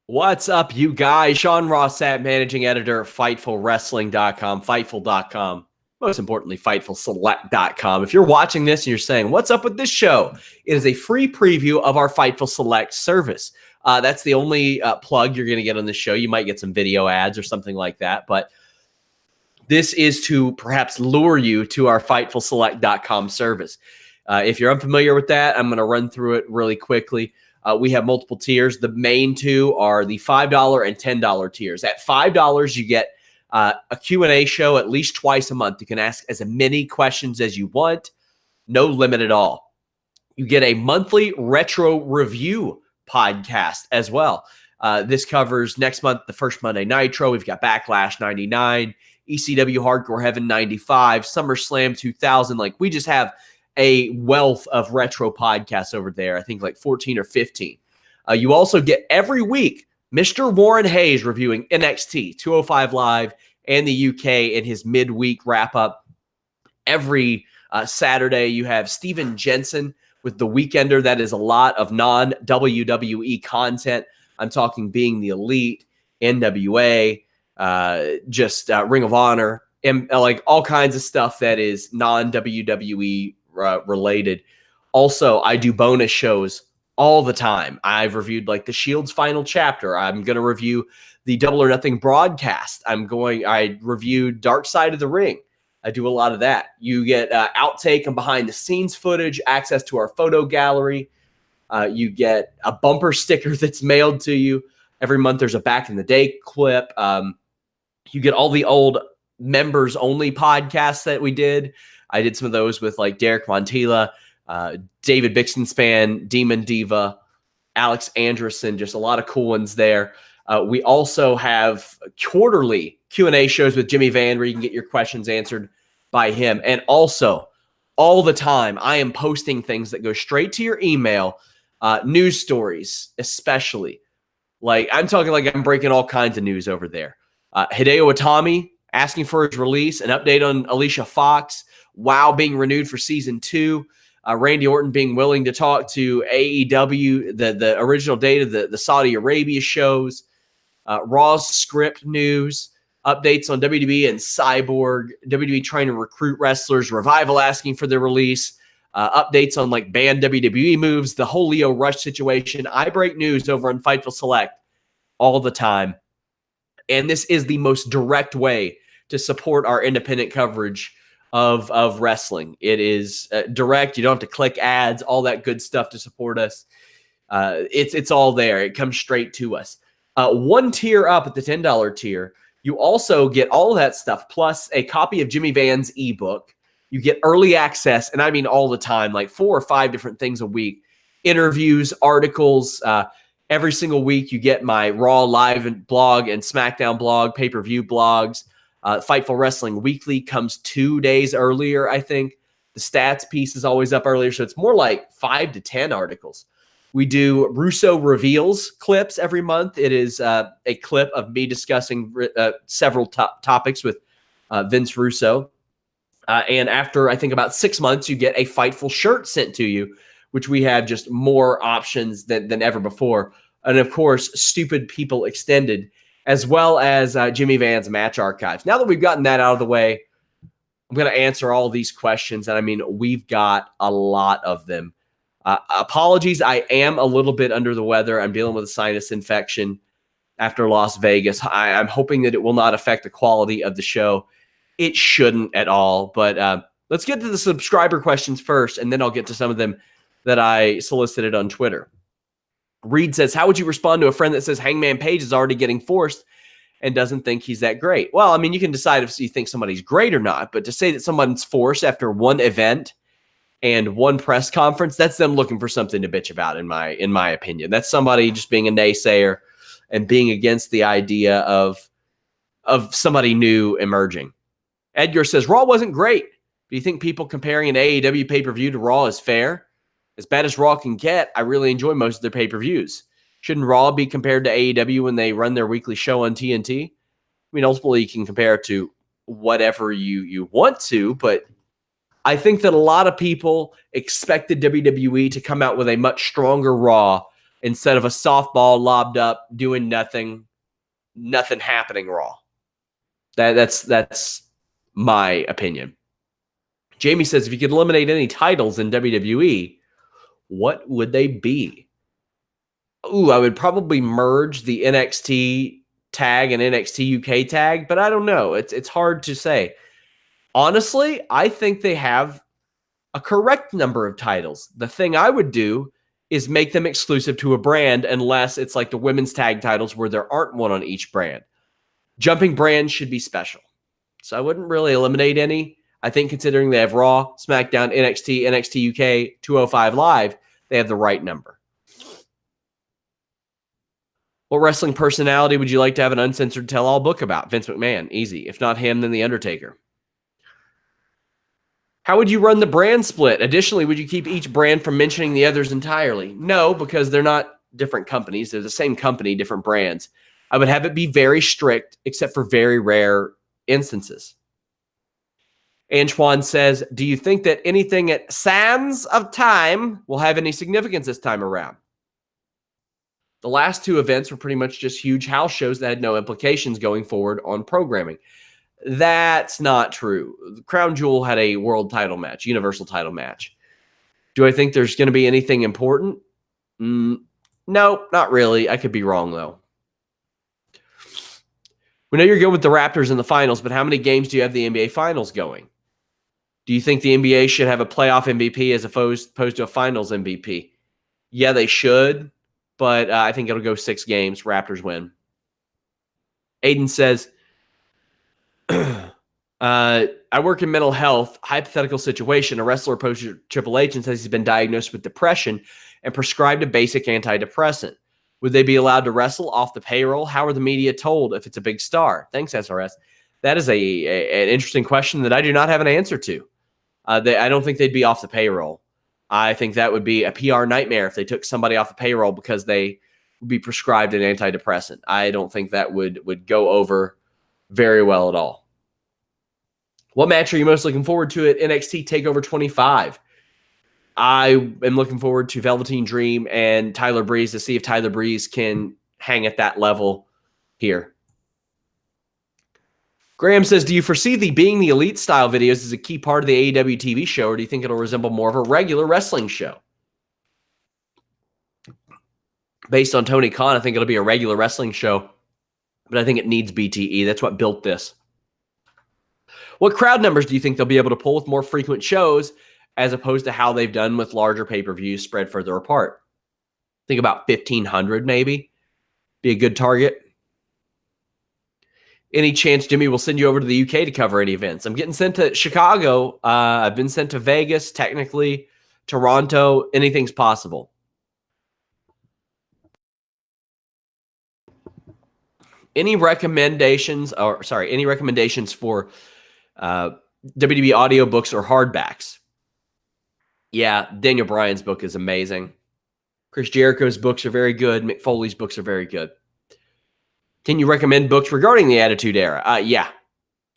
What's up, you guys? Sean Rossat, managing editor of FightfulWrestling.com, Fightful.com, most importantly, FightfulSelect.com. If you're watching this and you're saying, what's up with this show? It is a free preview of our Fightful Select service. That's the only plug you're going to get on this show. You might get some video ads or something like that, but this is to perhaps lure you to our FightfulSelect.com service. If you're unfamiliar with that, I'm going to run through it really quickly. We have multiple tiers. The main two are the $5 and $10 tiers. At $5, you get a Q&A show at least twice a month. You can ask as many questions as you want. No limit at all. You get a monthly retro review podcast as well. This covers next month, the first Monday Nitro. We've got Backlash 99, ECW Hardcore Heaven 95, SummerSlam 2000. Like, we just have a wealth of retro podcasts over there. I think like 14 or 15. You also get every week Mr. Warren Hayes reviewing NXT 205 Live and the UK in his midweek wrap-up. Every Saturday, you have Steven Jensen with The Weekender. That is a lot of non-WWE content. I'm talking Being the Elite, NWA, Ring of Honor, and like all kinds of stuff that is non-WWE related. Also, I do bonus shows all the time. I've reviewed like the Shield's final chapter. I'm going to review the Double or Nothing broadcast. I reviewed Dark Side of the Ring. I do a lot of that. You get outtake and behind the scenes footage, access to our photo gallery. You get a bumper sticker that's mailed to you. Every month there's a back in the day clip. You get all the old members only podcasts that we did. I did some of those with like Derek Montilla, David Bixenspan, Demon Diva, Alex Anderson, just a lot of cool ones there. We also have quarterly Q&A shows with Jimmy Van where you can get your questions answered by him. And also, all the time, I am posting things that go straight to your email, news stories especially. Like, I'm talking like I'm breaking all kinds of news over there. Hideo Itami asking for his release, an update on Alicia Fox, WoW being renewed for season 2, Randy Orton being willing to talk to AEW, the original date of the Saudi Arabia shows, Raw's script news, updates on WWE and Cyborg, WWE trying to recruit wrestlers, Revival asking for their release, updates on like banned WWE moves, the whole Leo Rush situation. I break news over on Fightful Select all the time. And this is the most direct way to support our independent coverage of wrestling. It is direct. You don't have to click ads, all that good stuff to support us. It's all there. It comes straight to us. One tier up at the $10 tier, you also get all of that stuff, plus a copy of Jimmy Van's ebook. You get early access, and I mean all the time, like 4 or 5 different things a week. Interviews, articles. Every single week you get my Raw Live blog and SmackDown blog, pay-per-view blogs. Fightful Wrestling Weekly comes 2 days earlier, I think. The stats piece is always up earlier, so it's more like 5 to 10 articles. We do Russo Reveals clips every month. It is a clip of me discussing several topics with Vince Russo. And after, I think, about 6 months, you get a Fightful shirt sent to you, which we have just more options than ever before. And, of course, Stupid People Extended, as well as Jimmy Van's match archives. Now that we've gotten that out of the way, I'm going to answer all these questions. And, I mean, we've got a lot of them. Apologies, I am a little bit under the weather. I'm dealing with a sinus infection after Las Vegas. I'm hoping that it will not affect the quality of the show. It shouldn't at all. But let's get to the subscriber questions first, and then I'll get to some of them that I solicited on Twitter. Reed says, how would you respond to a friend that says Hangman Page is already getting forced and doesn't think he's that great? Well, I mean, you can decide if you think somebody's great or not, but to say that someone's forced after one event and one press conference, that's them looking for something to bitch about, in my opinion. That's somebody just being a naysayer and being against the idea of somebody new emerging. Edgar says, Raw wasn't great. Do you think people comparing an AEW pay-per-view to Raw is fair? As bad as Raw can get, I really enjoy most of their pay-per-views. Shouldn't Raw be compared to AEW when they run their weekly show on TNT? I mean, ultimately, you can compare it to whatever you want to, but I think that a lot of people expected WWE to come out with a much stronger Raw instead of a softball lobbed up, doing nothing happening Raw. That's my opinion. Jamie says, if you could eliminate any titles in WWE, what would they be? Ooh, I would probably merge the NXT tag and NXT UK tag, but I don't know. It's hard to say. Honestly, I think they have a correct number of titles. The thing I would do is make them exclusive to a brand, unless it's like the women's tag titles where there aren't one on each brand. Jumping brands should be special. So I wouldn't really eliminate any. I think considering they have Raw, SmackDown, NXT, NXT UK, 205 Live, they have the right number. What wrestling personality would you like to have an uncensored tell-all book about? Vince McMahon. Easy. If not him, then The Undertaker. How would you run the brand split? Additionally, would you keep each brand from mentioning the others entirely? No, because they're not different companies. They're the same company, different brands. I would have it be very strict, except for very rare instances. Antoine says, do you think that anything at Sands of Time will have any significance this time around? The last two events were pretty much just huge house shows that had no implications going forward on programming. That's not true. Crown Jewel had a world title match, universal title match. Do I think there's going to be anything important? No, not really. I could be wrong, though. We know you're good with the Raptors in the finals, but how many games do you have the NBA Finals going? Do you think the NBA should have a playoff MVP as opposed to a finals MVP? Yeah, they should, but I think it'll go 6 games. Raptors win. Aiden says, I work in mental health. Hypothetical situation. A wrestler approaches Triple H and says he's been diagnosed with depression and prescribed a basic antidepressant. Would they be allowed to wrestle off the payroll? How are the media told if it's a big star? Thanks, SRS. That is an interesting question that I do not have an answer to. I don't think they'd be off the payroll. I think that would be a PR nightmare if they took somebody off the payroll because they would be prescribed an antidepressant. I don't think that would go over very well at all. What match are you most looking forward to at NXT TakeOver 25? I am looking forward to Velveteen Dream and Tyler Breeze to see if Tyler Breeze can hang at that level here. Graham says, do you foresee being the elite style videos as a key part of the AEW TV show, or do you think it'll resemble more of a regular wrestling show? Based on Tony Khan, I think it'll be a regular wrestling show, but I think it needs BTE. That's what built this. What crowd numbers do you think they'll be able to pull with more frequent shows as opposed to how they've done with larger pay-per-views spread further apart? Think about 1,500 maybe. Be a good target. Any chance Jimmy will send you over to the UK to cover any events? I'm getting sent to Chicago. I've been sent to Vegas, technically, Toronto. Anything's possible. Any recommendations for WWE audiobooks or hardbacks? Yeah, Daniel Bryan's book is amazing. Chris Jericho's books are very good. Mick Foley's books are very good. Can you recommend books regarding the Attitude Era? Yeah.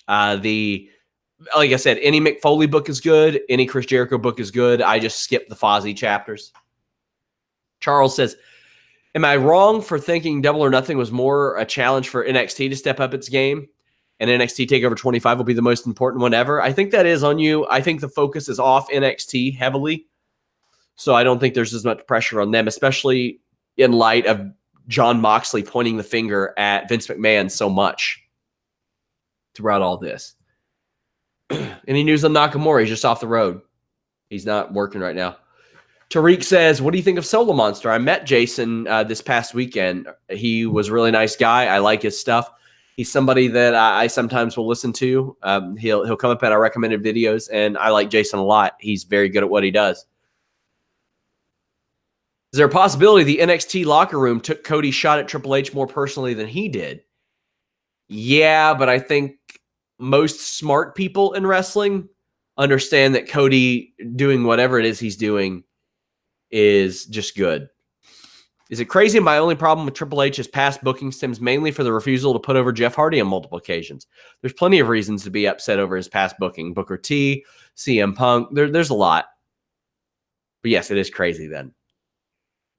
Like I said, any Mick Foley book is good. Any Chris Jericho book is good. I just skip the Fozzy chapters. Charles says, am I wrong for thinking Double or Nothing was more a challenge for NXT to step up its game? And NXT TakeOver 25 will be the most important one ever? I think that is on you. I think the focus is off NXT heavily. So I don't think there's as much pressure on them, especially in light of John Moxley pointing the finger at Vince McMahon so much throughout all this. Any news on Nakamura? He's just off the road. He's not working right now. Tariq says, what do you think of Solo Monster? I met Jason this past weekend. He was a really nice guy. I like his stuff. He's somebody that I sometimes will listen to. He'll come up at our recommended videos, and I like Jason a lot. He's very good at what he does. Is there a possibility the NXT locker room took Cody's shot at Triple H more personally than he did? Yeah, but I think most smart people in wrestling understand that Cody doing whatever it is he's doing is just good. Is it crazy? My only problem with Triple H's past booking stems mainly for the refusal to put over Jeff Hardy on multiple occasions. There's plenty of reasons to be upset over his past booking. Booker T, CM Punk, there's a lot. But yes, it is crazy then.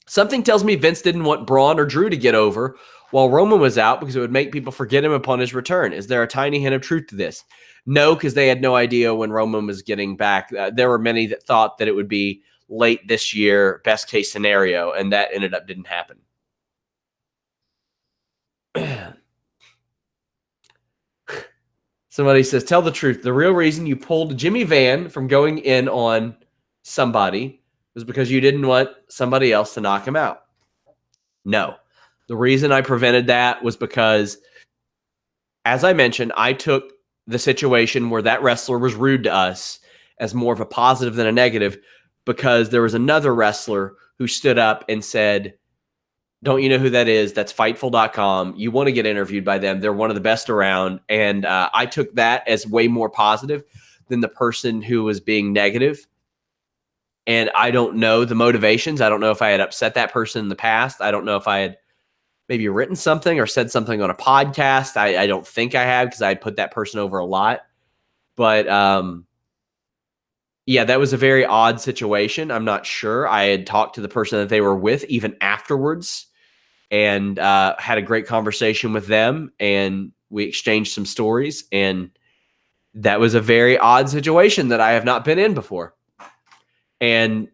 Something tells me Vince didn't want Braun or Drew to get over while Roman was out because it would make people forget him upon his return. Is there a tiny hint of truth to this? No, because they had no idea when Roman was getting back. There were many that thought that it would be late this year, best case scenario, and that ended up didn't happen. Somebody says, tell the truth. The real reason you pulled Jimmy Van from going in on somebody was because you didn't want somebody else to knock him out. No. The reason I prevented that was because, as I mentioned, I took the situation where that wrestler was rude to us as more of a positive than a negative, because there was another wrestler who stood up and said, don't you know who that is? That's Fightful.com. You want to get interviewed by them. They're one of the best around. And I took that as way more positive than the person who was being negative. And I don't know the motivations. I don't know if I had upset that person in the past. I don't know if I had maybe written something or said something on a podcast. I don't think I have, because I put that person over a lot. But yeah, that was a very odd situation. I'm not sure. I had talked to the person that they were with even afterwards, and had a great conversation with them, and we exchanged some stories. And that was a very odd situation that I have not been in before. And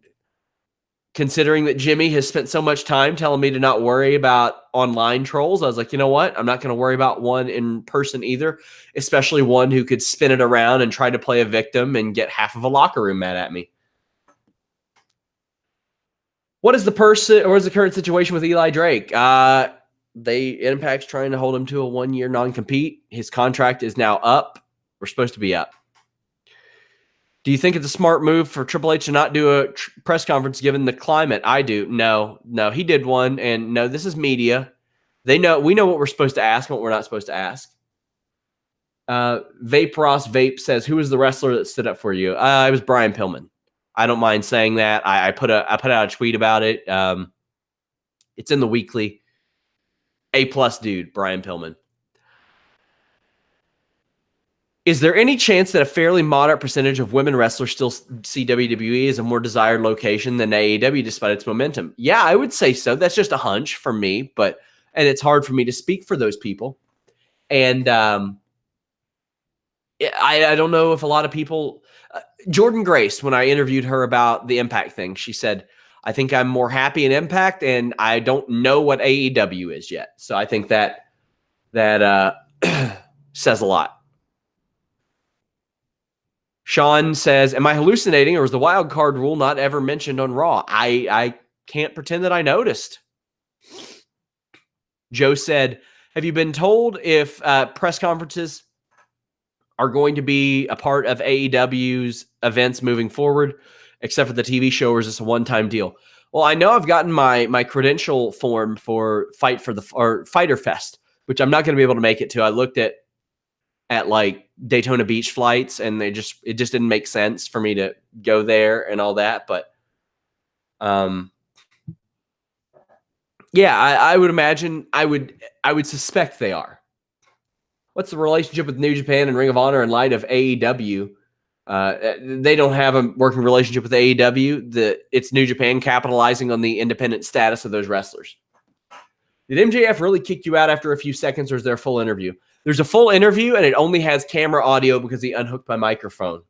considering that Jimmy has spent so much time telling me to not worry about online trolls, I was like, you know what? I'm not going to worry about one in person either, especially one who could spin it around and try to play a victim and get half of a locker room mad at me. What is the current situation with Eli Drake? Impact's trying to hold him to a 1-year non-compete. His contract is now up. We're supposed to be up. Do you think it's a smart move for Triple H to not do a press conference given the climate? I do. No, he did one, and no, this is media. We know what we're supposed to ask and what we're not supposed to ask. Vape Ross Vape says, who was the wrestler that stood up for you? It was Brian Pillman. I don't mind saying that. I put out a tweet about it. It's in the weekly. A+ dude, Brian Pillman. Is there any chance that a fairly moderate percentage of women wrestlers still see WWE as a more desired location than AEW despite its momentum? Yeah, I would say so. That's just a hunch from me, and it's hard for me to speak for those people. And I don't know if a lot of people... Jordan Grace, when I interviewed her about the Impact thing, she said, I think I'm more happy in Impact, and I don't know what AEW is yet. So I think that says a lot. Sean says, am I hallucinating, or was the wild card rule not ever mentioned on Raw? I can't pretend that I noticed. Joe said, have you been told if press conferences are going to be a part of AEW's events moving forward, except for the TV show, or is this a one-time deal? Well, I know I've gotten my credential form for Fighter Fest, which I'm not going to be able to make it to. I looked at like Daytona Beach flights, and it just didn't make sense for me to go there and all that. But yeah, I would imagine, I would suspect they are. What's the relationship with New Japan and Ring of Honor in light of AEW? They don't have a working relationship with AEW. It's New Japan capitalizing on the independent status of those wrestlers. Did MJF really kick you out after a few seconds, or is there a full interview? There's a full interview, and it only has camera audio because he unhooked my microphone.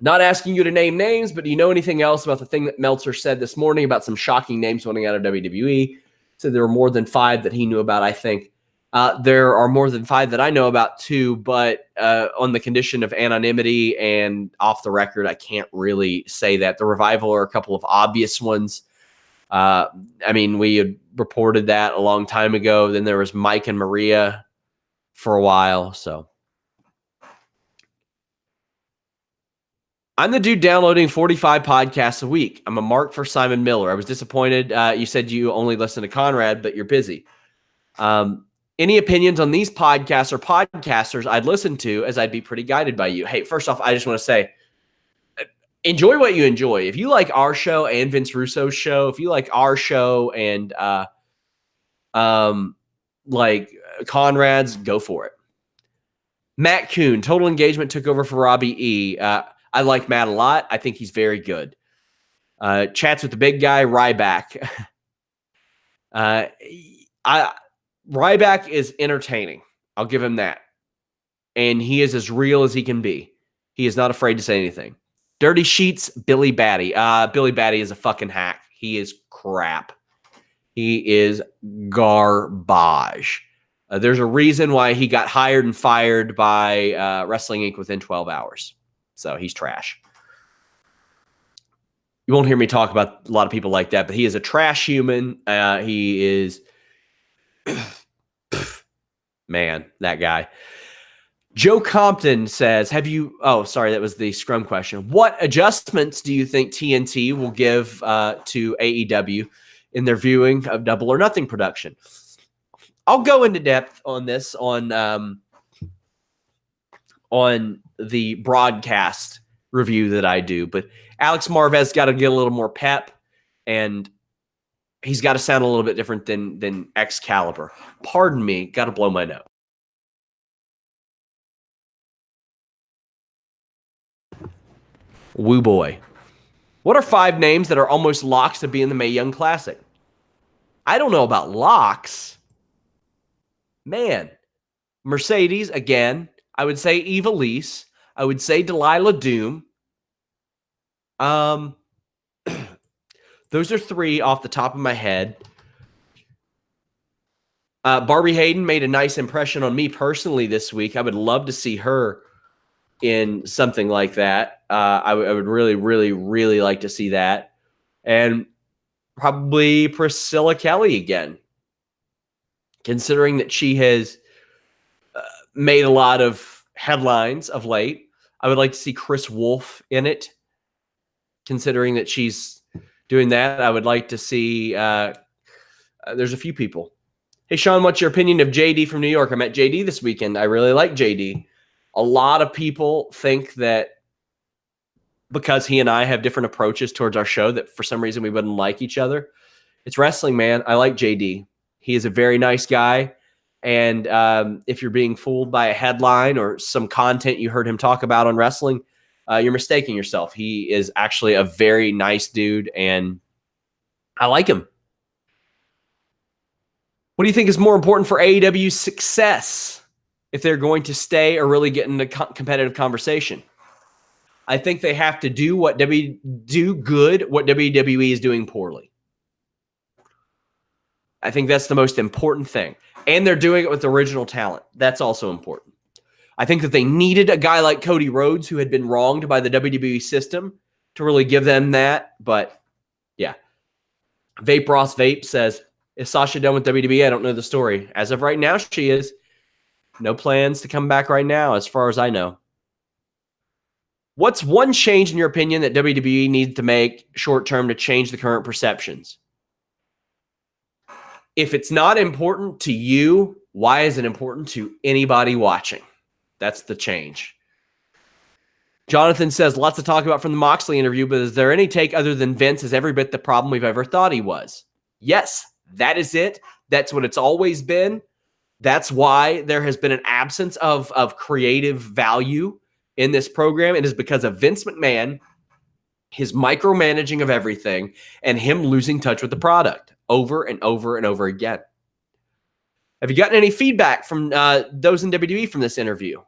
Not asking you to name names, but do you know anything else about the thing that Meltzer said this morning about some shocking names running out of WWE? Said there were more than 5 that he knew about, I think. There are more than 5 that I know about, too, but on the condition of anonymity and off the record, I can't really say that. The Revival are a couple of obvious ones. I mean, we had reported that a long time ago. Then there was Mike and Maria for a while. So I'm the dude downloading 45 podcasts a week. I'm a mark for Simon Miller. I was disappointed. You said you only listen to Conrad, but you're busy. Any opinions on these podcasts or podcasters I'd listen to, as I'd be pretty guided by you? Hey, first off, I just want to say, enjoy what you enjoy. If you like our show and Vince Russo's show, if you like our show and like Conrad's, go for it. Matt Kuhn, Total Engagement took over for Robbie E. I like Matt a lot. I think he's very good. Chats with the big guy, Ryback. Ryback is entertaining. I'll give him that. And he is as real as he can be. He is not afraid to say anything. Dirty Sheets, Billy Batty. Billy Batty is a fucking hack. He is crap. He is garbage. There's a reason why he got hired and fired by Wrestling Inc. within 12 hours. So he's trash. You won't hear me talk about a lot of people like that, but he is a trash human. He is, man, that guy. Joe Compton says, oh, sorry, that was the Scrum question. What adjustments do you think TNT will give to AEW in their viewing of Double or Nothing production? I'll go into depth on this on the broadcast review that I do, but Alex Marvez got to get a little more pep, and he's got to sound a little bit different than Excalibur. Pardon me, got to blow my nose. Woo boy. What are 5 names that are almost locks to be in the Mae Young Classic? I don't know about locks. Man. Mercedes, again. I would say Eva Lise. I would say Delilah Doom. Those are 3 off the top of my head. Barbie Hayden made a nice impression on me personally this week. I would love to see her in something like that. I would really, really, really like to see that. And probably Priscilla Kelly again, considering that she has made a lot of headlines of late. I would like to see Chris Wolf in it, considering that she's doing that. I would like to see, there's a few people. Hey, Sean, what's your opinion of JD from New York? I met JD this weekend. I really like JD. A lot of people think that because he and I have different approaches towards our show that for some reason we wouldn't like each other. It's wrestling, man. I like JD. He is a very nice guy. And if you're being fooled by a headline or some content you heard him talk about on wrestling, you're mistaking yourself. He is actually a very nice dude, and I like him. What do you think is more important for AEW's success if they're going to stay or really get into competitive conversation? I think they have to do what WWE is doing poorly. I think that's the most important thing. And they're doing it with original talent. That's also important. I think that they needed a guy like Cody Rhodes, who had been wronged by the WWE system, to really give them that. But yeah. Vape Ross Vape says, is Sasha done with WWE? I don't know the story. As of right now, she is. No plans to come back right now, as far as I know. What's one change, in your opinion, that WWE needs to make short-term to change the current perceptions? If it's not important to you, why is it important to anybody watching? That's the change. Jonathan says, lots to talk about from the Moxley interview, but is there any take other than Vince is every bit the problem we've ever thought he was? Yes, that is it. That's what it's always been. That's why there has been an absence of creative value in this program. It is because of Vince McMahon, his micromanaging of everything, and him losing touch with the product over and over and over again. Have you gotten any feedback from those in WWE from this interview?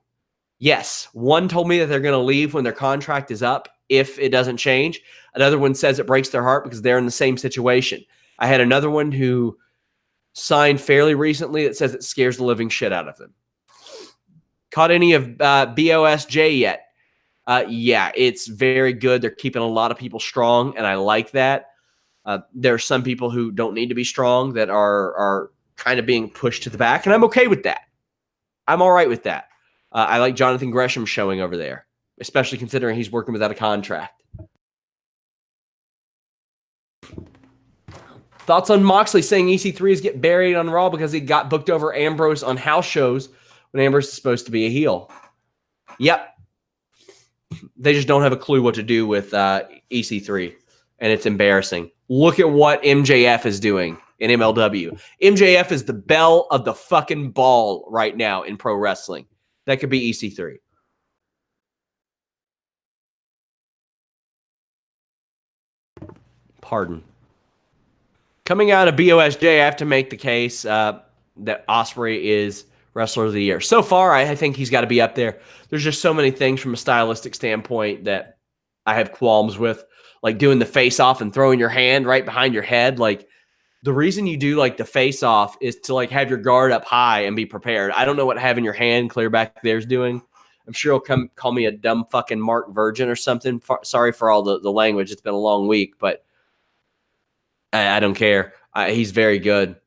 Yes. One told me that they're going to leave when their contract is up if it doesn't change. Another one says it breaks their heart because they're in the same situation. I had another one who signed fairly recently that says it scares the living shit out of them. Caught any of BOSJ yet? Yeah, it's very good. They're keeping a lot of people strong, and I like that. There are some people who don't need to be strong that are kind of being pushed to the back, and I'm okay with that. I'm all right with that. I like Jonathan Gresham showing over there, especially considering he's working without a contract. Thoughts on Moxley saying EC3 is getting buried on Raw because he got booked over Ambrose on house shows when Ambrose is supposed to be a heel? Yep. They just don't have a clue what to do with EC3, and it's embarrassing. Look at what MJF is doing in MLW. MJF is the belle of the fucking ball right now in pro wrestling. That could be EC3. Pardon. Coming out of BOSJ, I have to make the case that Ospreay is Wrestler of the Year. So far, I think he's got to be up there. There's just so many things from a stylistic standpoint that I have qualms with, like doing the face-off and throwing your hand right behind your head. Like, the reason you do like the face-off is to like have your guard up high and be prepared. I don't know what having your hand clear back there is doing. I'm sure he'll come call me a dumb fucking Mark Virgin or something. Sorry for all the language. It's been a long week, but I don't care. He's very good.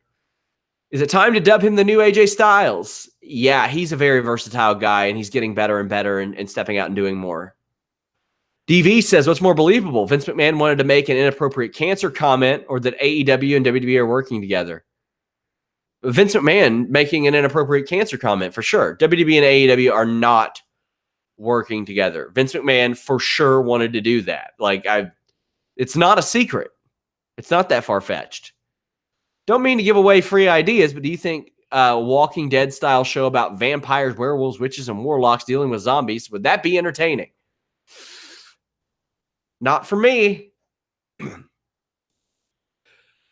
Is it time to dub him the new AJ Styles? Yeah, he's a very versatile guy, and he's getting better and better and stepping out and doing more. DV says, what's more believable? Vince McMahon wanted to make an inappropriate cancer comment, or that AEW and WWE are working together? Vince McMahon making an inappropriate cancer comment, for sure. WWE and AEW are not working together. Vince McMahon for sure wanted to do that. Like, it's not a secret. It's not that far-fetched. Don't mean to give away free ideas, but do you think a Walking Dead style show about vampires, werewolves, witches, and warlocks dealing with zombies, would that be entertaining? Not for me.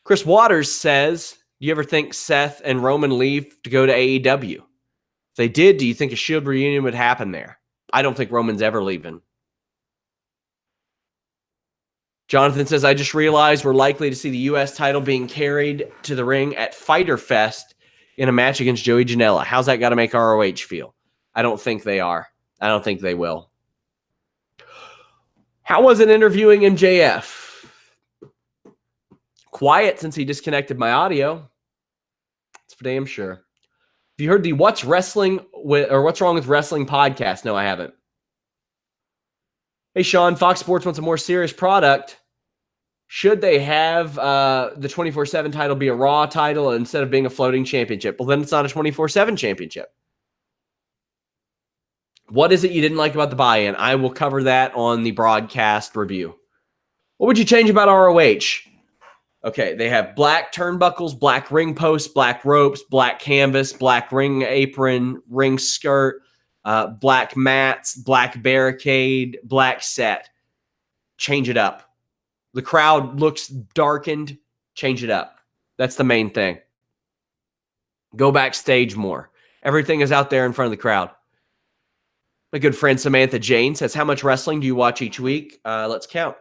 Chris Waters says, do you ever think Seth and Roman leave to go to AEW? If they did, do you think a Shield reunion would happen there? I don't think Roman's ever leaving. Jonathan says, I just realized we're likely to see the U.S. title being carried to the ring at Fyter Fest in a match against Joey Janela. How's that got to make ROH feel? I don't think they are. I don't think they will. How was it interviewing MJF? Quiet since he disconnected my audio. That's for damn sure. Have you heard the What's Wrong with Wrestling podcast? No, I haven't. Hey, Sean, Fox Sports wants a more serious product. Should they have the 24/7 title be a Raw title instead of being a floating championship? Well, then it's not a 24/7 championship. What is it you didn't like about the buy-in? I will cover that on the broadcast review. What would you change about ROH? Okay, they have black turnbuckles, black ring posts, black ropes, black canvas, black ring apron, ring skirt, black mats, black barricade, black set. Change it up. The crowd looks darkened. Change it up. That's the main thing. Go backstage more. Everything is out there in front of the crowd. My good friend Samantha Jane says, how much wrestling do you watch each week? Let's count.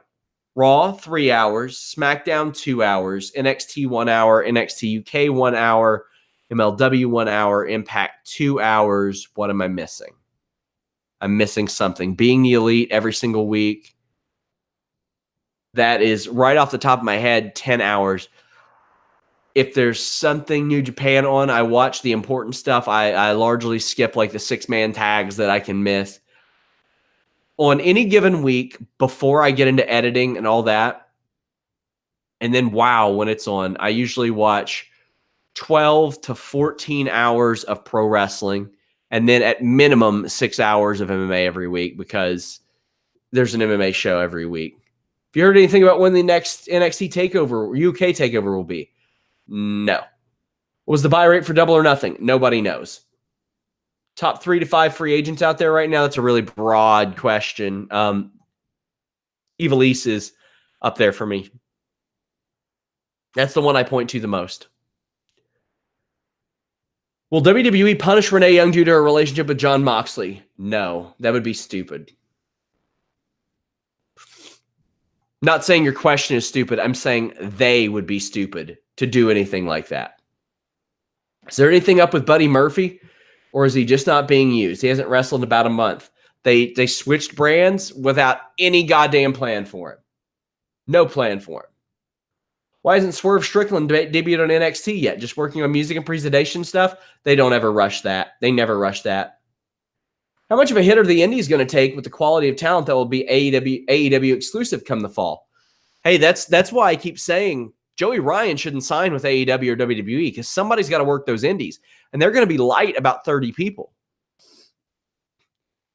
Raw, 3 hours. SmackDown, 2 hours. NXT, 1 hour. NXT UK, 1 hour. MLW, 1 hour. Impact, 2 hours. What am I missing? I'm missing something. Being the Elite every single week. That is right off the top of my head, 10 hours. If there's something New Japan on, I watch the important stuff. I largely skip like the 6-man tags that I can miss. On any given week, before I get into editing and all that, and then when it's on, I usually watch 12 to 14 hours of pro wrestling, and then at minimum 6 hours of MMA every week, because there's an MMA show every week. Have you heard anything about when the next NXT takeover, UK takeover will be? No. What was the buy rate for Double or Nothing? Nobody knows. Top 3 to 5 free agents out there right now? That's a really broad question. Evilise is up there for me. That's the one I point to the most. Will WWE punish Renee Young due to her relationship with Jon Moxley? No, that would be stupid. Not saying your question is stupid. I'm saying they would be stupid to do anything like that. Is there anything up with Buddy Murphy? Or is he just not being used? He hasn't wrestled in about a month. They switched brands without any goddamn plan for him. No plan for him. Why isn't Swerve Strickland debuted on NXT yet? Just working on music and presentation stuff? They don't ever rush that. They never rush that. How much of a hit are the indies going to take with the quality of talent that will be AEW exclusive come the fall? Hey, that's why I keep saying Joey Ryan shouldn't sign with AEW or WWE, because somebody's got to work those indies, and they're going to be light about 30 people.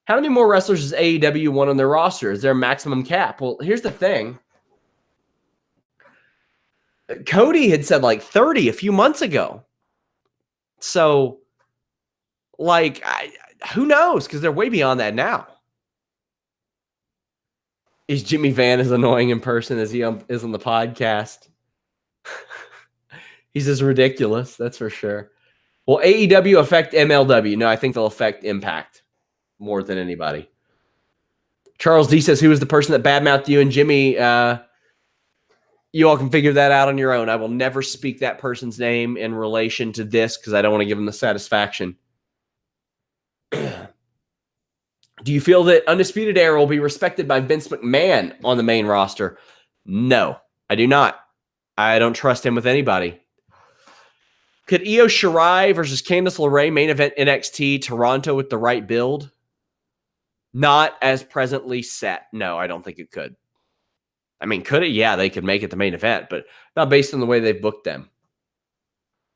How many more wrestlers does AEW want on their roster? Is there a maximum cap? Well, here's the thing. Cody had said like 30 a few months ago. So, like, who knows? Because they're way beyond that now. Is Jimmy Van as annoying in person as he is on the podcast? He's as ridiculous, that's for sure. Will AEW affect MLW? No, I think they'll affect Impact more than anybody. Charles D says, who was the person that badmouthed you and Jimmy? You all can figure that out on your own. I will never speak that person's name in relation to this because I don't want to give them the satisfaction. Do you feel that Undisputed Era will be respected by Vince McMahon on the main roster? No, I do not. I don't trust him with anybody. Could Io Shirai versus Candice LeRae main event NXT Toronto with the right build? Not as presently set. No, I don't think it could. I mean, could it? Yeah, they could make it the main event, but not based on the way they've booked them.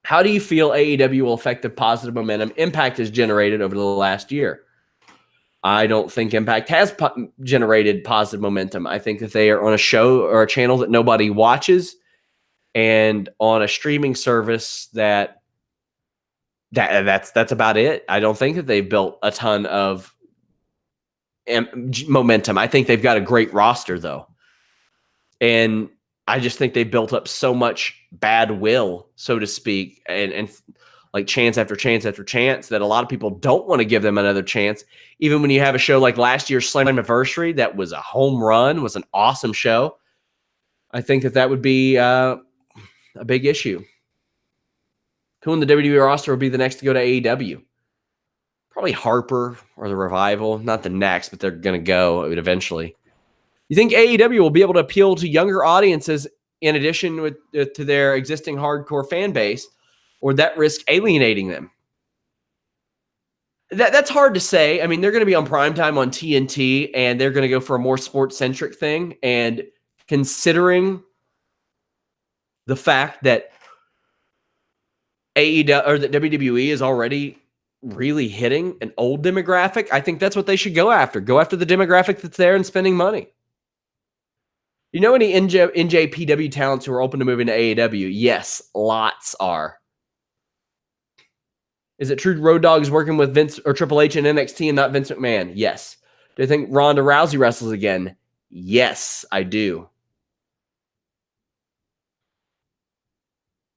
How do you feel AEW will affect the positive momentum Impact has generated over the last year? I don't think Impact has generated positive momentum. I think that they are on a show or a channel that nobody watches and on a streaming service that's about it. I don't think that they've built a ton of momentum. I think they've got a great roster, though. And I just think they built up so much bad will, so to speak, and like chance after chance after chance that a lot of people don't want to give them another chance. Even when you have a show like last year's Slammiversary, that was a home run, was an awesome show. I think that would be a big issue. Who in the WWE roster will be the next to go to AEW? Probably Harper or the Revival. Not the next, but they're going to go eventually. You think AEW will be able to appeal to younger audiences in addition to their existing hardcore fan base, or that risk alienating them? That's hard to say. I mean, they're going to be on primetime on TNT, and they're going to go for a more sports-centric thing. And considering the fact that AEW or that WWE is already really hitting an old demographic, I think that's what they should go after. Go after the demographic that's there and spending money. You know any NJPW talents who are open to moving to AEW? Yes, lots are. Is it true Road Dogg is working with Vince or Triple H in NXT and not Vince McMahon? Yes. Do you think Ronda Rousey wrestles again? Yes, I do.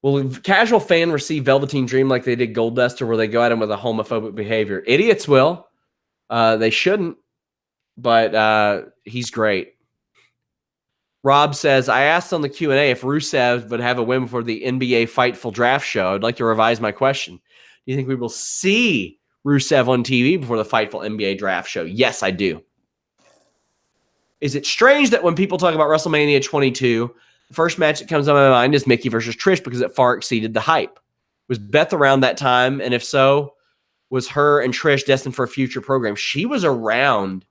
Will a casual fan receive Velveteen Dream like they did Goldust, or will they go at him with a homophobic behavior? Idiots will. They shouldn't, but he's great. Rob says, I asked on the Q&A if Rusev would have a win before the NBA Fightful draft show. I'd like to revise my question. Do you think we will see Rusev on TV before the Fightful NBA draft show? Yes, I do. Is it strange that when people talk about WrestleMania 22, the first match that comes to my mind is Mickey versus Trish because it far exceeded the hype? Was Beth around that time? And if so, was her and Trish destined for a future program? She was around.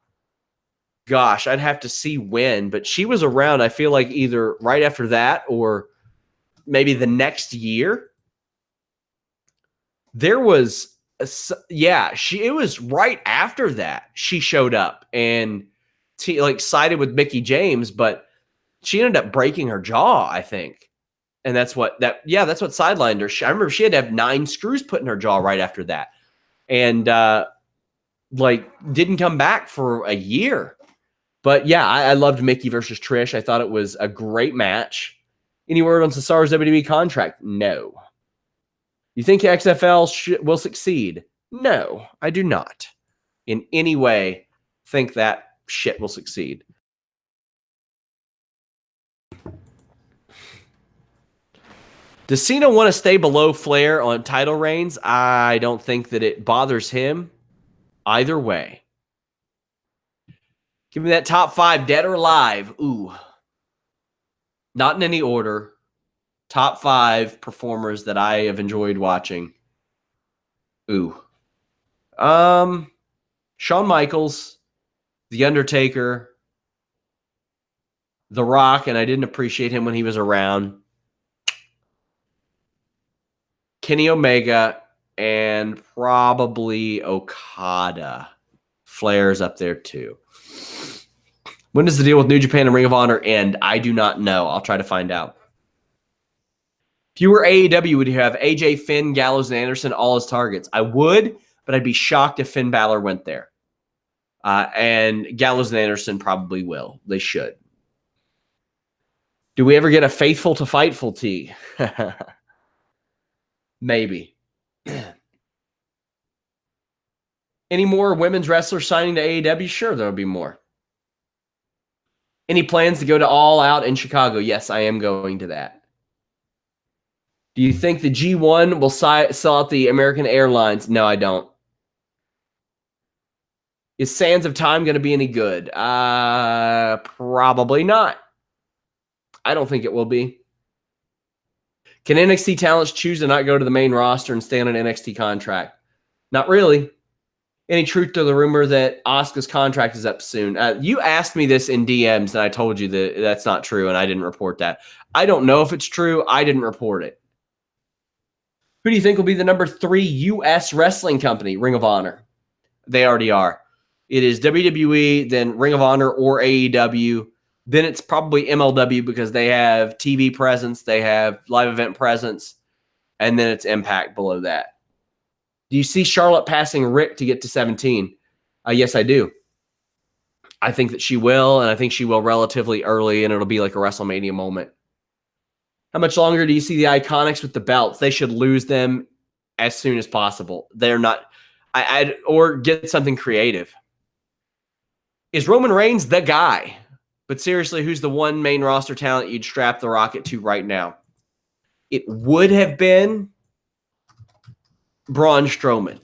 Gosh, I'd have to see when, but she was around, I feel like, either right after that or maybe the next year. There was, it was right after that she showed up and sided with Mickie James, but she ended up breaking her jaw, I think. And that's what sidelined her. I remember she had to have 9 screws put in her jaw right after that. And didn't come back for a year. But yeah, I loved Mickey versus Trish. I thought it was a great match. Any word on Cesaro's WWE contract? No. You think XFL will succeed? No, I do not. In any way, think that shit will succeed. Does Cena want to stay below Flair on title reigns? I don't think that it bothers him either way. Give me that top 5, dead or alive. Ooh. Not in any order. Top 5 performers that I have enjoyed watching. Ooh. Shawn Michaels, The Undertaker, The Rock, and I didn't appreciate him when he was around. Kenny Omega, and probably Okada. Flair's up there too. When does the deal with New Japan and Ring of Honor end? I do not know. I'll try to find out. If you were AEW, would you have AJ, Finn, Gallows, and Anderson all as targets? I would, but I'd be shocked if Finn Balor went there. And Gallows and Anderson probably will. They should. Do we ever get a Faithful to Fightful tee? Maybe. Any more women's wrestlers signing to AEW? Sure, there'll be more. Any plans to go to All Out in Chicago? Yes, I am going to that. Do you think the G1 will sell out the American Airlines? No, I don't. Is Sands of Time going to be any good? Probably not. I don't think it will be. Can NXT talents choose to not go to the main roster and stay on an NXT contract? Not really. Any truth to the rumor that Asuka's contract is up soon? You asked me this in DMs, and I told you that that's not true, and I didn't report that. I don't know if it's true. I didn't report it. Who do you think will be the number 3 U.S. wrestling company? Ring of Honor. They already are. It is WWE, then Ring of Honor or AEW. Then it's probably MLW because they have TV presence, they have live event presence, and then it's Impact below that. Do you see Charlotte passing Rick to get to 17? Yes, I do. I think that she will, and I think she will relatively early, and it'll be like a WrestleMania moment. How much longer do you see the Iconics with the belts? They should lose them as soon as possible. They're not, or get something creative. Is Roman Reigns the guy? But seriously, who's the one main roster talent you'd strap the Rocket to right now? It would have been Braun Strowman.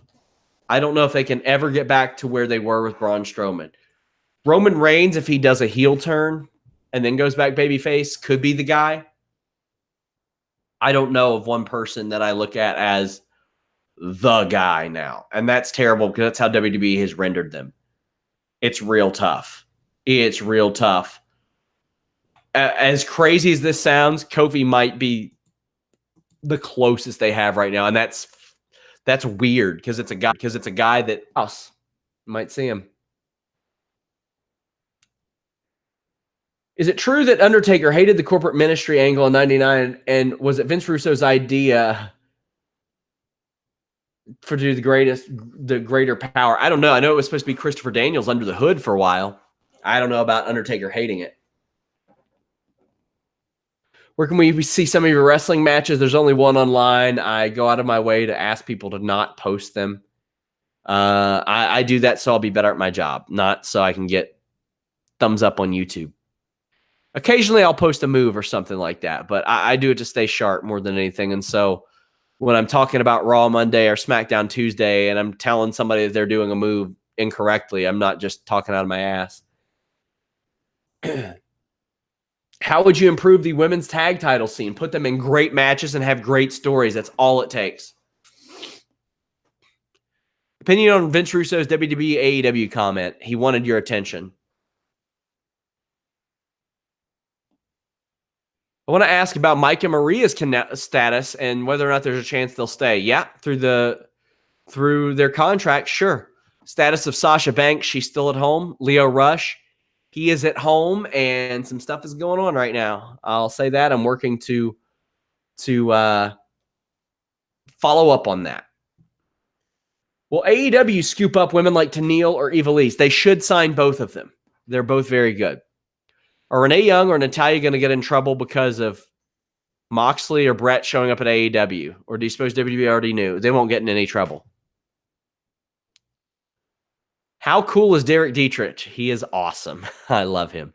I don't know if they can ever get back to where they were with Braun Strowman. Roman Reigns, if he does a heel turn and then goes back babyface, could be the guy. I don't know of one person that I look at as the guy now. And that's terrible because that's how WWE has rendered them. It's real tough. It's real tough. As crazy as this sounds, Kofi might be the closest they have right now. And that's weird because it's a guy that us might see him. Is it true that Undertaker hated the corporate ministry angle in 99 and was it Vince Russo's idea for the greater power? I don't know. I know it was supposed to be Christopher Daniels under the hood for a while. I don't know about Undertaker hating it. Where can we see some of your wrestling matches? There's only one online. I go out of my way to ask people to not post them. I do that so I'll be better at my job, not so I can get thumbs up on YouTube. Occasionally I'll post a move or something like that, but I do it to stay sharp more than anything. And so when I'm talking about Raw Monday or SmackDown Tuesday and I'm telling somebody that they're doing a move incorrectly, I'm not just talking out of my ass. How would you improve the women's tag title scene? Put them in great matches and have great stories. That's all it takes. Opinion on Vince Russo's WWE AEW comment. He wanted your attention. I want to ask about Mike and Maria's status and whether or not there's a chance they'll stay. Yeah, through their contract, sure. Status of Sasha Banks, she's still at home. Leo Rush, he is at home, and some stuff is going on right now. I'll say that. I'm working to follow up on that. Will AEW scoop up women like Tenille or Ivelisse? They should sign both of them. They're both very good. Are Renee Young or Natalya going to get in trouble because of Moxley or Brett showing up at AEW? Or do you suppose WWE already knew? They won't get in any trouble. How cool is Derek Dietrich? He is awesome. I love him.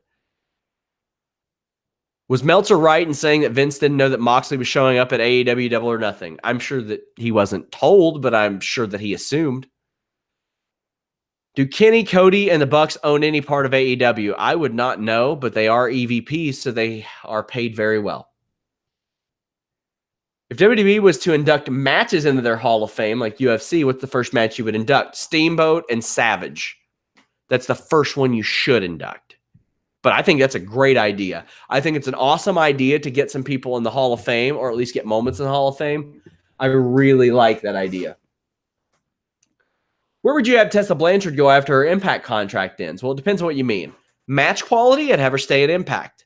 Was Meltzer right in saying that Vince didn't know that Moxley was showing up at AEW Double or Nothing? I'm sure that he wasn't told, but I'm sure that he assumed. Do Kenny, Cody, and the Bucks own any part of AEW? I would not know, but they are EVPs, so they are paid very well. If WWE was to induct matches into their Hall of Fame, like UFC, what's the first match you would induct? Steamboat and Savage. That's the first one you should induct. But I think that's a great idea. I think it's an awesome idea to get some people in the Hall of Fame, or at least get moments in the Hall of Fame. I really like that idea. Where would you have Tessa Blanchard go after her Impact contract ends? Well, it depends on what you mean. Match quality, I'd have her stay at Impact.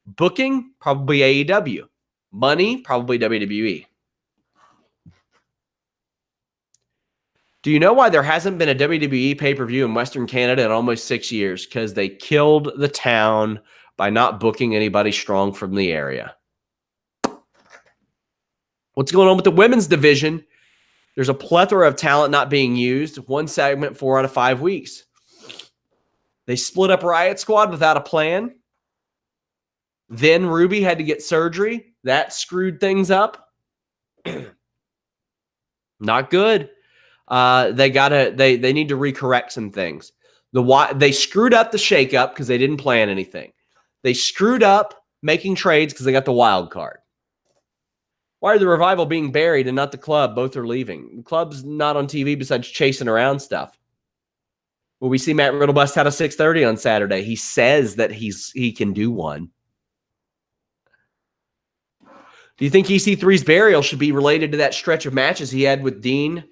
Booking, probably AEW. Money, probably WWE. Do you know why there hasn't been a WWE pay-per-view in Western Canada in almost 6 years? Because they killed the town by not booking anybody strong from the area. What's going on with the women's division? There's a plethora of talent not being used. One segment, 4 out of 5 weeks. They split up Riot Squad without a plan. Then Ruby had to get surgery. That screwed things up. Not good. They need to recorrect some things. They screwed up the shakeup because they didn't plan anything. They screwed up making trades because they got the wild card. Why are the Revival being buried and not the club? Both are leaving. The club's not on TV besides chasing around stuff. Will we see Matt Riddle bust out a 6:30 on Saturday? He says that he can do one. Do you think EC3's burial should be related to that stretch of matches he had with Dean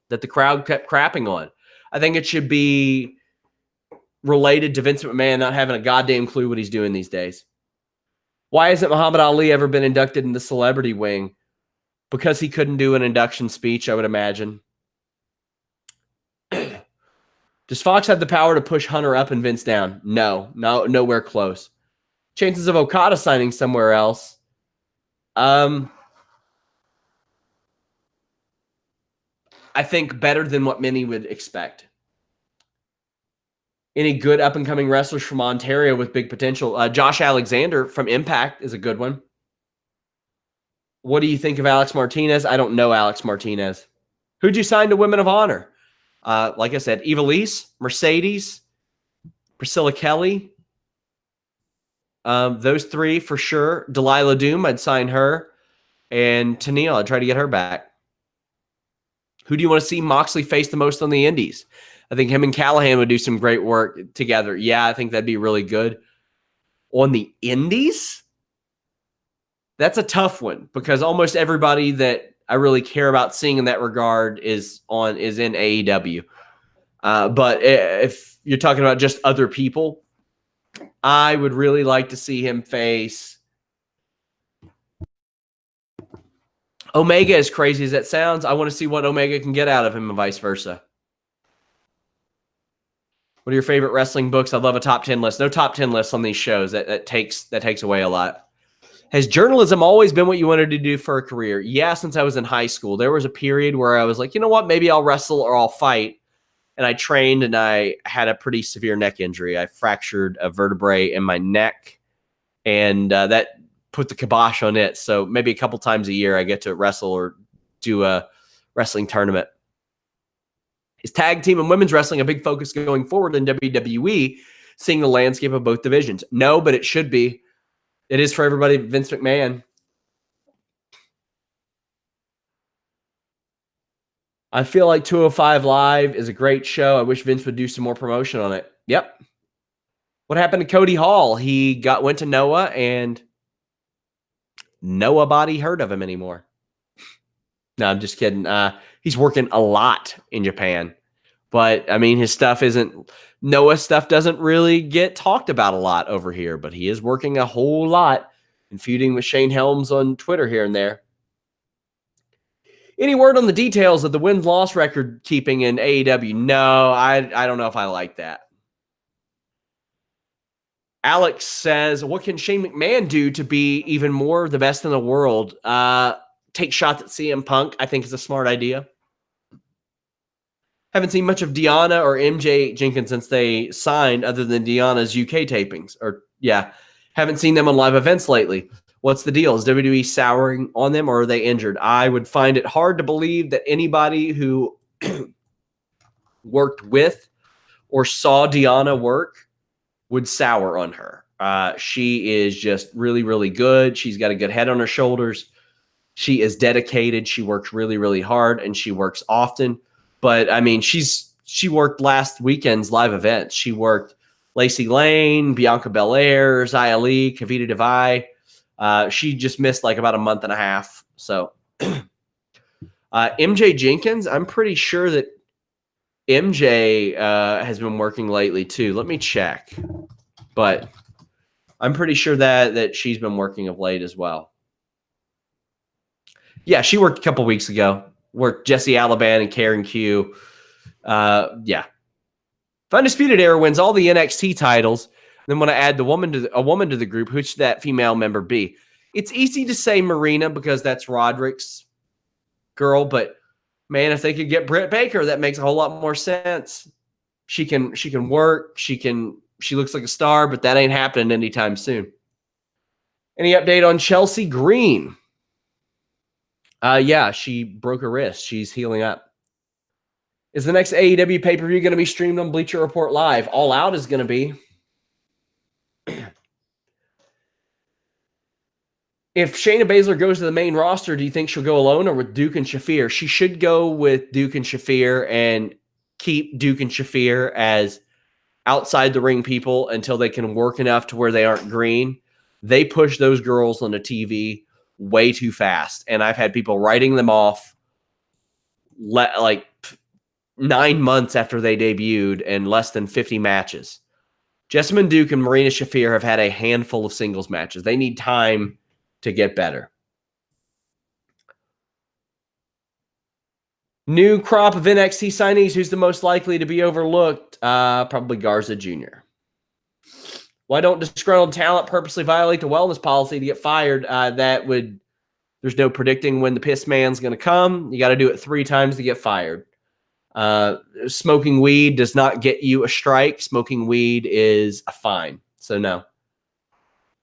that the crowd kept crapping on? I think it should be related to Vince McMahon not having a goddamn clue what he's doing these days. Why hasn't Muhammad Ali ever been inducted in the celebrity wing? Because he couldn't do an induction speech, I would imagine. Does Fox have the power to push Hunter up and Vince down? No, nowhere close. Chances of Okada signing somewhere else. I think better than what many would expect. Any good up-and-coming wrestlers from Ontario with big potential? Josh Alexander from Impact is a good one. What do you think of Alex Martinez? I don't know Alex Martinez. Who'd you sign to Women of Honor? Like I said, Ivelisse, Mercedes, Priscilla Kelly. Those three for sure. Delilah Doom, I'd sign her. And Tennille, I'd try to get her back. Who do you want to see Moxley face the most on the indies? I think him and Callahan would do some great work together. Yeah, I think that'd be really good. On the indies? That's a tough one because almost everybody that I really care about seeing in that regard is in AEW. But if you're talking about just other people, I would really like to see him face Omega. As crazy as that sounds, I want to see what Omega can get out of him and vice versa. What are your favorite wrestling books? I'd love a top 10 list. No top 10 lists on these shows. That takes away a lot. Has journalism always been what you wanted to do for a career? Yeah, since I was in high school. There was a period where I was like, you know what? Maybe I'll wrestle or I'll fight. And I trained and I had a pretty severe neck injury. I fractured a vertebrae in my neck and that put the kibosh on it. So maybe a couple times a year I get to wrestle or do a wrestling tournament. Is tag team and women's wrestling a big focus going forward in WWE, seeing the landscape of both divisions? No, but it should be. It is for everybody. Vince McMahon. I feel like 205 Live is a great show. I wish Vince would do some more promotion on it. Yep. What happened to Cody Hall? He went to Noah, and nobody heard of him anymore. No, I'm just kidding. He's working a lot in Japan. But, I mean, his stuff isn't... Noah's stuff doesn't really get talked about a lot over here, but he is working a whole lot and feuding with Shane Helms on Twitter here and there. Any word on the details of the win-loss record keeping in AEW? No, I don't know if I like that. Alex says, what can Shane McMahon do to be even more the best in the world? Take shots at CM Punk, I think is a smart idea. Haven't seen much of Deanna or MJ Jenkins since they signed other than Deanna's UK tapings. Haven't seen them on live events lately. What's the deal? Is WWE souring on them or are they injured? I would find it hard to believe that anybody who worked with or saw Deanna work would sour on her. She is just really, really good. She's got a good head on her shoulders. She is dedicated. She works really, really hard, and she works often. But, I mean, she worked last weekend's live events. She worked Lacey Lane, Bianca Belair, Xia Li, Kavita Devai. She just missed like about a month and a half. So MJ Jenkins, I'm pretty sure that MJ has been working lately too. Let me check. But I'm pretty sure that she's been working of late as well. Yeah, she worked a couple weeks ago. where Jesse Alaban and Karen Q. Yeah. If Undisputed Era wins all the NXT titles, then want to add a woman to the group, who should that female member be? It's easy to say Marina because that's Roderick's girl, but man, if they could get Britt Baker, that makes a whole lot more sense. She can work. She looks like a star, but that ain't happening anytime soon. Any update on Chelsea Green? Yeah, she broke her wrist. She's healing up. Is the next AEW pay-per-view going to be streamed on Bleacher Report Live? All Out is going to be. If Shayna Baszler goes to the main roster, do you think she'll go alone or with Duke and Shafir? She should go with Duke and Shafir and keep Duke and Shafir as outside the ring people until they can work enough to where they aren't green. They push those girls on the TV way too fast. And I've had people writing them off like 9 months after they debuted and less than 50 matches. Jessamine Duke and Marina Shafir have had a handful of singles matches. They need time to get better. New crop of NXT signees. Who's the most likely to be overlooked? Probably Garza Jr. Why don't disgruntled talent purposely violate the wellness policy to get fired? There's no predicting when the piss man's going to come. You got to do it 3 times to get fired. Smoking weed does not get you a strike. Smoking weed is a fine. So no.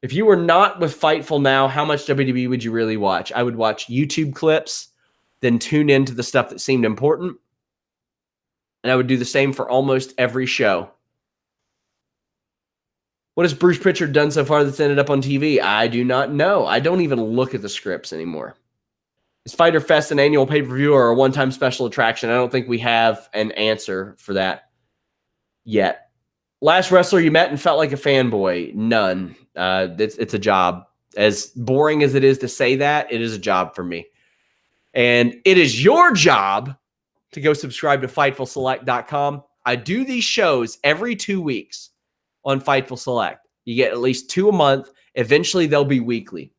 If you were not with Fightful now, how much WWE would you really watch? I would watch YouTube clips, then tune into the stuff that seemed important. And I would do the same for almost every show. What has Bruce Pritchard done so far that's ended up on TV? I do not know. I don't even look at the scripts anymore. Is Fyter Fest an annual pay-per-view or a one-time special attraction? I don't think we have an answer for that yet. Last wrestler you met and felt like a fanboy? None. It's a job. As boring as it is to say that, it is a job for me. And it is your job to go subscribe to FightfulSelect.com. I do these shows every 2 weeks on Fightful Select. You get at least 2 a month. Eventually, they'll be weekly.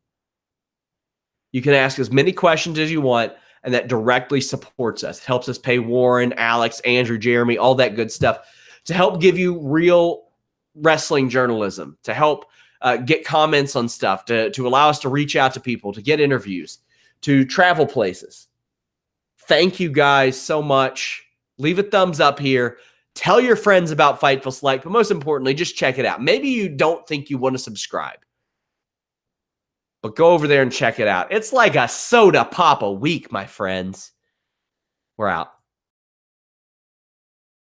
You can ask as many questions as you want, and that directly supports us. It helps us pay Warren, Alex, Andrew, Jeremy, all that good stuff to help give you real wrestling journalism, to help get comments on stuff, to allow us to reach out to people, to get interviews, to travel places. Thank you guys so much. Leave a thumbs up here. Tell your friends about Fightful Select, but most importantly, just check it out. Maybe you don't think you want to subscribe, but go over there and check it out. It's like a soda pop a week, my friends. We're out.